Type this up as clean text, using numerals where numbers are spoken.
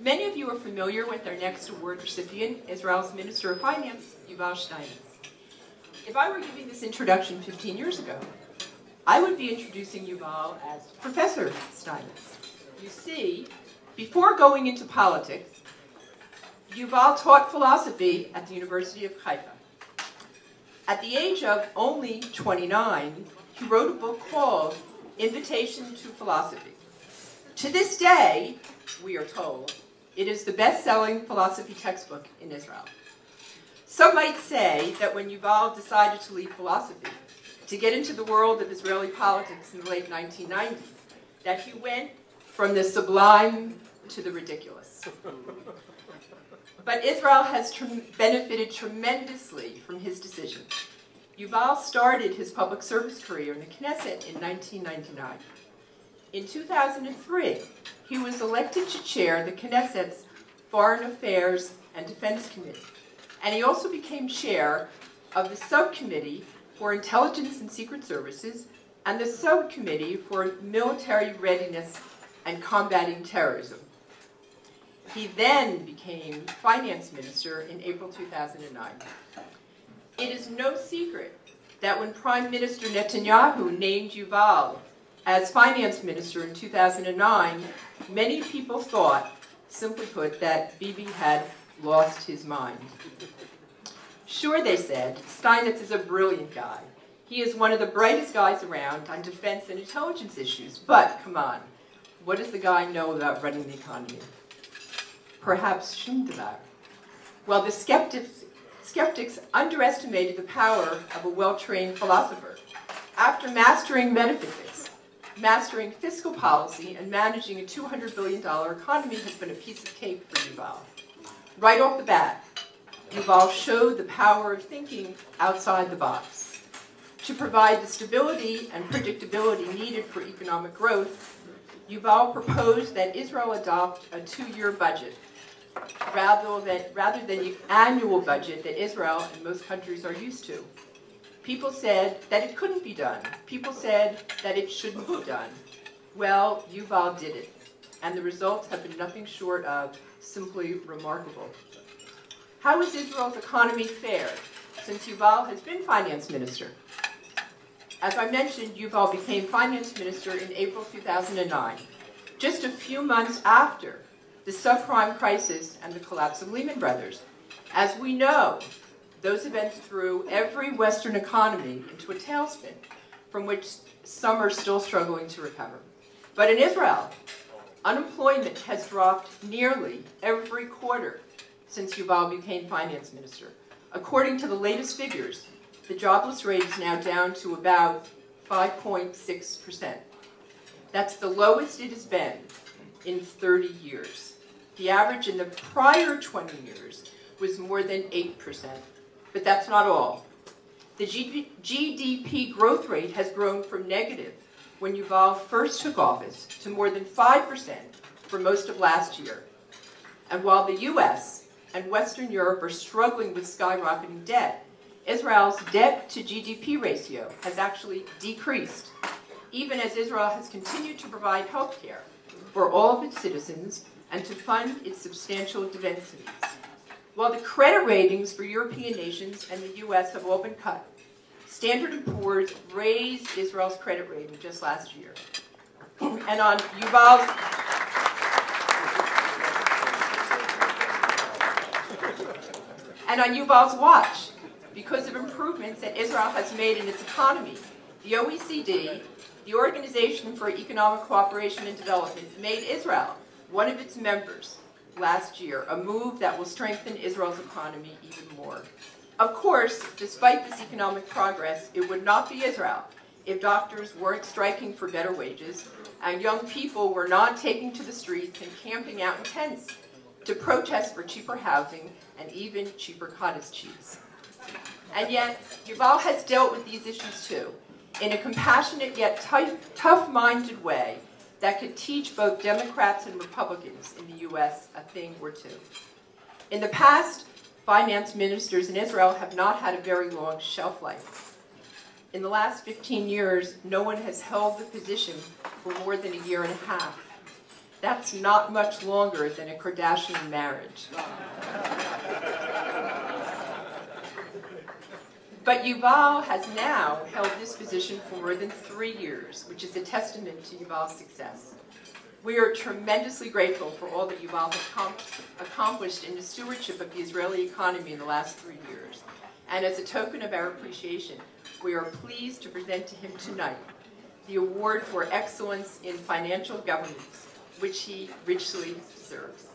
Many of you are familiar with our next award recipient, Israel's Minister of Finance, Yuval Steinmetz. If I were giving this introduction 15 years ago, I would be introducing Yuval as Professor Steinmetz. You see, before going into politics, Yuval taught philosophy at the University of Haifa. At the age of only 29, he wrote a book called Invitation to Philosophy. To this day, we are told, it is the best-selling philosophy textbook in Israel. Some might say that when Yuval decided to leave philosophy to get into the world of Israeli politics in the late 1990s, that he went from the sublime to the ridiculous. But Israel has benefited tremendously from his decision. Yuval started his public service career in the Knesset in 1999. In 2003, he was elected to chair the Knesset's Foreign Affairs and Defense Committee, and he also became chair of the Subcommittee for Intelligence and Secret Services and the Subcommittee for Military Readiness and Combating Terrorism. He then became Finance Minister in April 2009. It is no secret that when Prime Minister Netanyahu named Yuval as Finance Minister in 2009, many people thought, simply put, that Bibi had lost his mind. Sure, they said, Steinmetz is a brilliant guy. He is one of the brightest guys around on defense and intelligence issues, but come on, what does the guy know about running the economy? Perhaps shum davar. Well, the skeptics underestimated the power of a well-trained philosopher. After mastering metaphysics, mastering fiscal policy, and managing a $200 billion economy has been a piece of cake for Yuval. Right off the bat, Yuval showed the power of thinking outside the box. To provide the stability and predictability needed for economic growth, Yuval proposed that Israel adopt a 2-year budget, rather than the annual budget that Israel and most countries are used to. People said that it couldn't be done. People said that it shouldn't be done. Well, Yuval did it, and the results have been nothing short of simply remarkable. How has Israel's economy fared since Yuval has been finance minister? As I mentioned, Yuval became finance minister in April 2009, just a few months after the subprime crisis and the collapse of Lehman Brothers. As we know, those events threw every Western economy into a tailspin, from which some are still struggling to recover. But in Israel, unemployment has dropped nearly every quarter since Yuval became finance minister. According to the latest figures, the jobless rate is now down to about 5.6%. That's the lowest it has been in 30 years. The average in the prior 20 years was more than 8%. But that's not all. The GDP growth rate has grown from negative when Yuval first took office to more than 5% for most of last year. And while the US and Western Europe are struggling with skyrocketing debt, Israel's debt to GDP ratio has actually decreased, even as Israel has continued to provide health care for all of its citizens and to fund its substantial defense needs. While the credit ratings for European nations and the US have all been cut, Standard & Poor's raised Israel's credit rating just last year. And on Yuval's watch, because of improvements that Israel has made in its economy, the OECD, the Organization for Economic Cooperation and Development, made Israel one of its members last year, a move that will strengthen Israel's economy even more. Of course, despite this economic progress, it would not be Israel if doctors weren't striking for better wages and young people were not taking to the streets and camping out in tents to protest for cheaper housing and even cheaper cottage cheese. And yet, Yuval has dealt with these issues too, in a compassionate yet tough-minded way that could teach both Democrats and Republicans in the US a thing or two. In the past, finance ministers in Israel have not had a very long shelf life. In the last 15 years, no one has held the position for more than a year and a half. That's not much longer than a Kardashian marriage. But Yuval has now held this position for more than 3 years, which is a testament to Yuval's success. We are tremendously grateful for all that Yuval has accomplished in the stewardship of the Israeli economy in the last 3 years. And as a token of our appreciation, we are pleased to present to him tonight the Award for Excellence in Financial Governance, which he richly deserves.